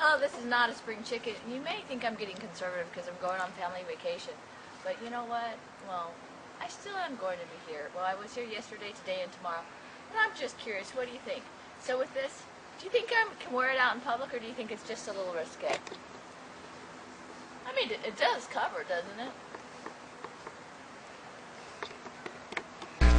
Oh, this is not a spring chicken. You may think I'm getting conservative because I'm going on family vacation. But you know what? Well, I still am going to be here. Well, I was here yesterday, today, and tomorrow. But I'm just curious, what do you think? So with this, do you think I can wear it out in public, or do you think it's just a little risque? I mean, it does cover, doesn't it?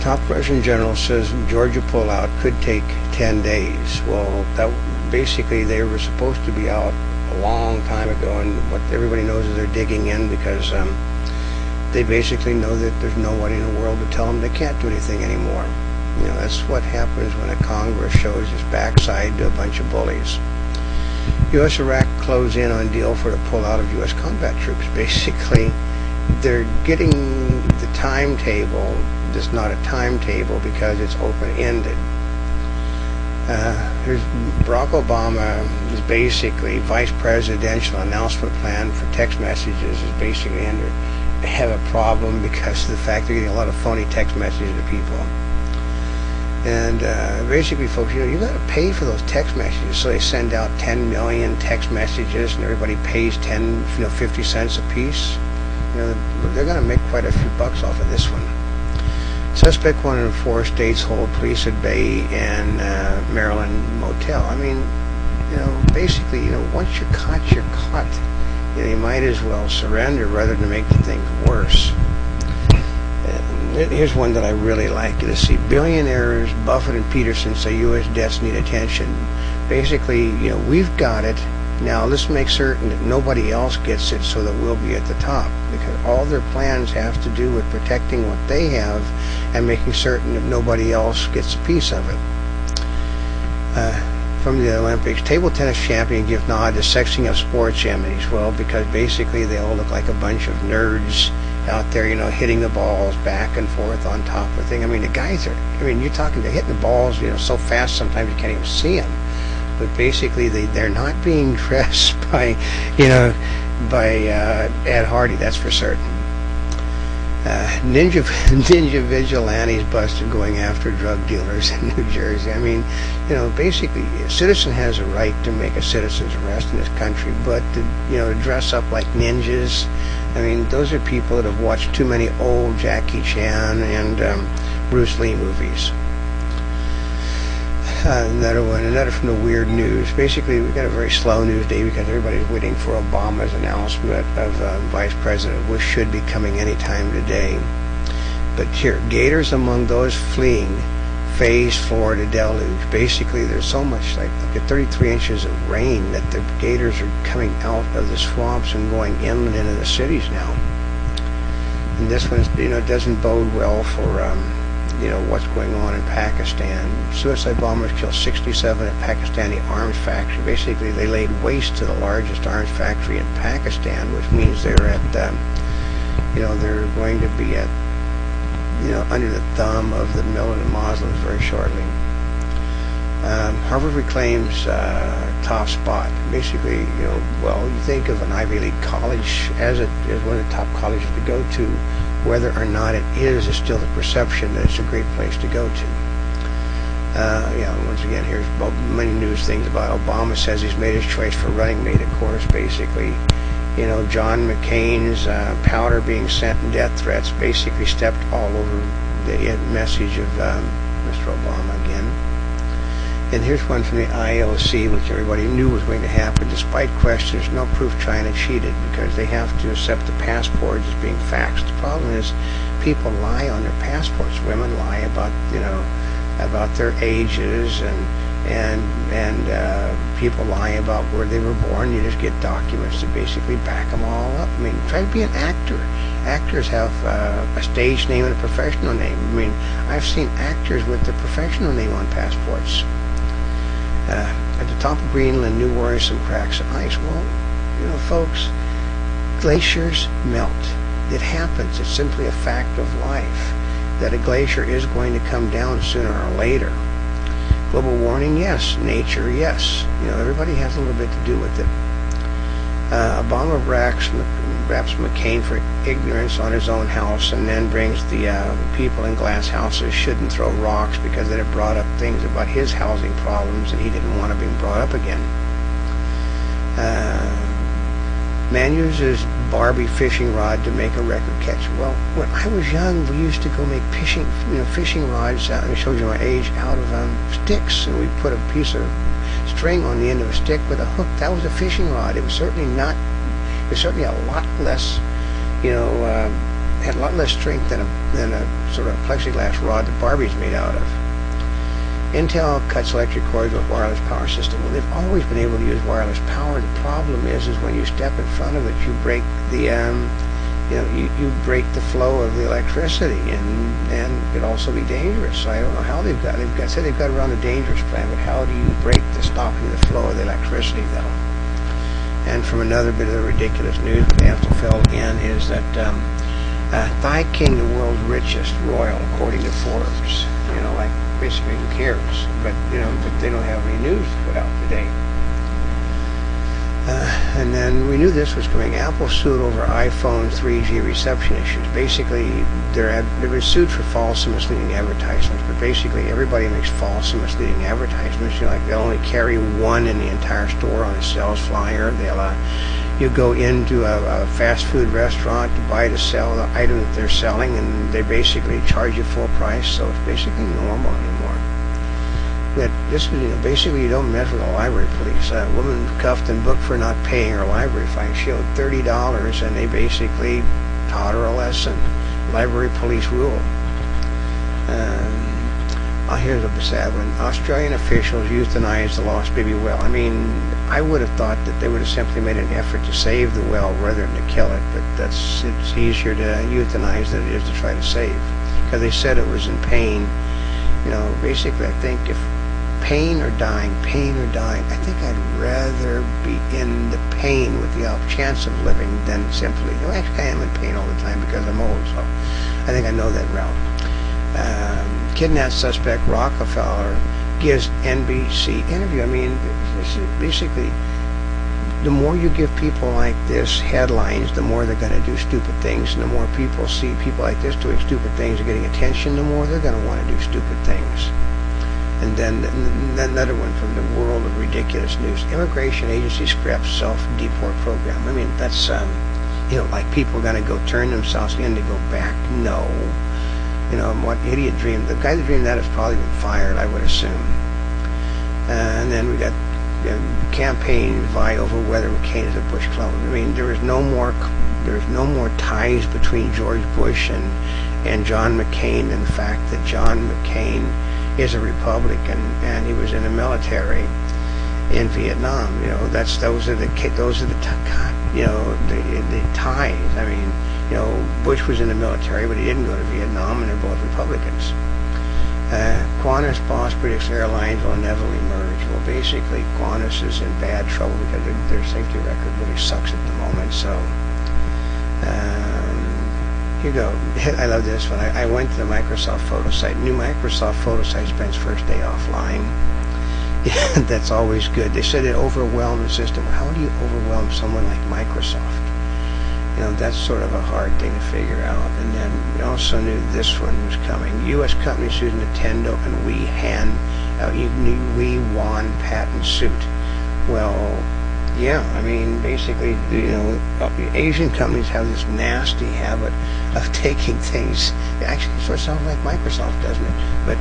Top Russian general says Georgia pullout could take 10 days. Well, that basically they were supposed to be out a long time ago, and what everybody knows is they're digging in because they basically know that there's nobody in the world to tell them they can't do anything anymore. You know, that's what happens when a Congress shows its backside to a bunch of bullies. U.S.-Iraq close in on deal for the pullout of U.S. combat troops. Basically, they're getting the timetable. It's not a timetable because it's open-ended. Here's Barack Obama is basically vice presidential announcement plan for text messages is basically have a problem because of the fact they're getting a lot of phony text messages to people. And basically, folks, you got to pay for those text messages. So they send out 10 million text messages, and everybody pays 50 cents a piece. They're going to make quite a few bucks off of this one. Suspect wanted in 4 states hold police at bay and Maryland motel. I mean, basically, once you're caught, you're caught. You might as well surrender rather than make things worse. Here's one that I really like to see. Billionaires Buffett and Peterson say U.S. debts need attention. Basically, we've got it. Now let's make certain that nobody else gets it so that we'll be at the top, because all their plans have to do with protecting what they have and making certain that nobody else gets a piece of it. From the Olympics, table tennis champion give nod to sexing up sports enemies. Well, because basically they all look like a bunch of nerds out there, hitting the balls back and forth on top of the thing. I mean, the guys are, you're talking, they're hitting the balls, so fast sometimes you can't even see them. But basically, they're not being dressed by Ed Hardy, that's for certain. Ninja vigilantes busted going after drug dealers in New Jersey. I mean, basically, a citizen has a right to make a citizen's arrest in this country, but to dress up like ninjas, I mean, those are people that have watched too many old Jackie Chan and Bruce Lee movies. Another from the weird news. Basically, we've got a very slow news day because everybody's waiting for Obama's announcement of Vice President Bush should be coming anytime today. But here, gators among those fleeing phase Florida deluge. Basically, there's so much, like 33 inches of rain that the gators are coming out of the swamps and going inland into the cities now. And this one, doesn't bode well for what's going on in Pakistan. Suicide bombers killed 67 at Pakistani arms factory. Basically, they laid waste to the largest arms factory in Pakistan, which means they're at, they're going to be at, under the thumb of the militant Muslims very shortly. Harvard reclaims top spot. Basically, you think of an Ivy League college as one of the top colleges to go to. Whether or not it is still the perception that it's a great place to go to. Once again, here's many news things about Obama says he's made his choice for running mate. Of course, basically, John McCain's powder being sent and death threats basically stepped all over the message of Mr. Obama again. And here's one from the IOC, which everybody knew was going to happen. Despite questions, no proof China cheated because they have to accept the passports as being faxed. The problem is people lie on their passports. Women lie about, about their ages, and people lie about where they were born. You just get documents to basically back them all up. I mean, try to be an actor. Actors have a stage name and a professional name. I mean, I've seen actors with their professional name on passports. At the top of Greenland, new worrisome cracks of ice. Well, folks, glaciers melt. It happens. It's simply a fact of life that a glacier is going to come down sooner or later. Global warming, yes. Nature, yes. Everybody has a little bit to do with it. Obama raps McCain for ignorance on his own house, and then brings the people in glass houses shouldn't throw rocks because they have brought up things about his housing problems and he didn't want to be brought up again. Man uses Barbie fishing rod to make a record catch. Well, when I was young, we used to go make fishing rods. It shows you my age, out of sticks, and we put a piece of string on the end of a stick with a hook. That was a fishing rod. It was certainly not. It was certainly a lot less, had a lot less strength than a sort of plexiglass rod that Barbie's made out of. Intel cuts electric cords with wireless power system. Well, they've always been able to use wireless power. The problem is when you step in front of it, you break the, you break the flow of the electricity, and it could also be dangerous. So I don't know how they've said they've got around a dangerous plan, but how do you break the stopping the flow of the electricity, though? And from another bit of the ridiculous news we have to fill in is that Thai King, the world's richest royal, according to Forbes. Like basically who cares? But but they don't have any news to put out today. And then we knew this was coming. Apple sued over iPhone 3G reception issues. Basically, they were sued for false and misleading advertisements. But basically, everybody makes false and misleading advertisements. Like they'll only carry one in the entire store on a sales flyer. You go into a fast food restaurant to buy to sell the item that they're selling, and they basically charge you full price. So it's basically normal anymore. That this is basically you don't mess with the library police. A woman cuffed and booked for not paying her library fine. She owed $30, and they basically taught her a lesson. Library police rule. Here's a sad one. Australian officials euthanize the lost baby whale. I mean, I would have thought that they would have simply made an effort to save the whale rather than to kill it, but it's easier to euthanize than it is to try to save. Because they said it was in pain. Basically, I think if pain or dying, I think I'd rather be in the pain with the chance of living than simply, actually I am in pain all the time because I'm old, so I think I know that route. Kidnapped suspect Rockefeller gives NBC interview. I mean, this is basically, the more you give people like this headlines, the more they're going to do stupid things, and the more people see people like this doing stupid things and getting attention, the more they're going to want to do stupid things. And then another one from the world of ridiculous news. Immigration agency scraps self-deport program. I mean, that's, like people are going to go turn themselves in to go back. No. What idiot dream? The guy that dreamed that has probably been fired, I would assume. And then we got campaign vie over whether McCain is a Bush clone. I mean, there's no more ties between George Bush and John McCain than the fact that John McCain is a Republican and he was in the military in Vietnam. Those are the ties. I mean, Bush was in the military, but he didn't go to Vietnam, and they're both Republicans. Qantas boss predicts airlines will inevitably merge. Well, basically, Qantas is in bad trouble because their safety record really sucks at the moment. So, here you go. I love this one. I went to the Microsoft photo site. New Microsoft photo site spends first day offline. Yeah, that's always good. They said it overwhelmed the system. How do you overwhelm someone like Microsoft? That's sort of a hard thing to figure out. And then we also knew this one was coming. U.S. companies sued Nintendo and Wii won patent suit. Well, yeah, I mean, basically, Asian companies have this nasty habit of taking things. Actually, it sort of sounds like Microsoft, doesn't it? But,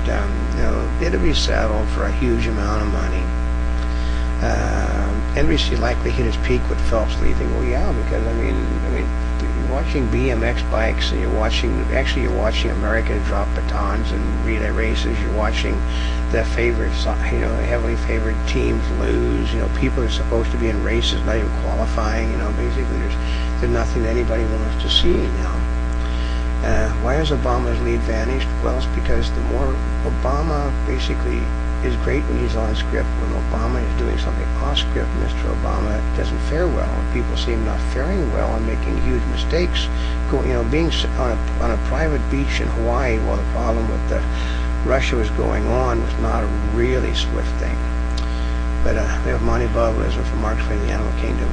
it'll be settled for a huge amount of money. NBC likely hit its peak with Phelps leaving. Well, yeah, because I mean, you're watching BMX bikes, and you're watching America drop batons and relay races. You're watching the heavily favored teams lose. People are supposed to be in races, not even qualifying. Basically, there's nothing that anybody wants to see now. Why has Obama's lead vanished? Well, it's because the more Obama basically is great when he's on script. When Obama is doing something off script, Mr. Obama doesn't fare well. And people see him not faring well and making huge mistakes. Being on a private beach in Hawaii while the problem with Russia was going on was not a really swift thing. But we have Monty Bobblism from Mark Twain, The Animal Kingdom.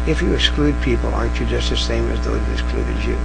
If you exclude people, aren't you just the same as those that excluded you?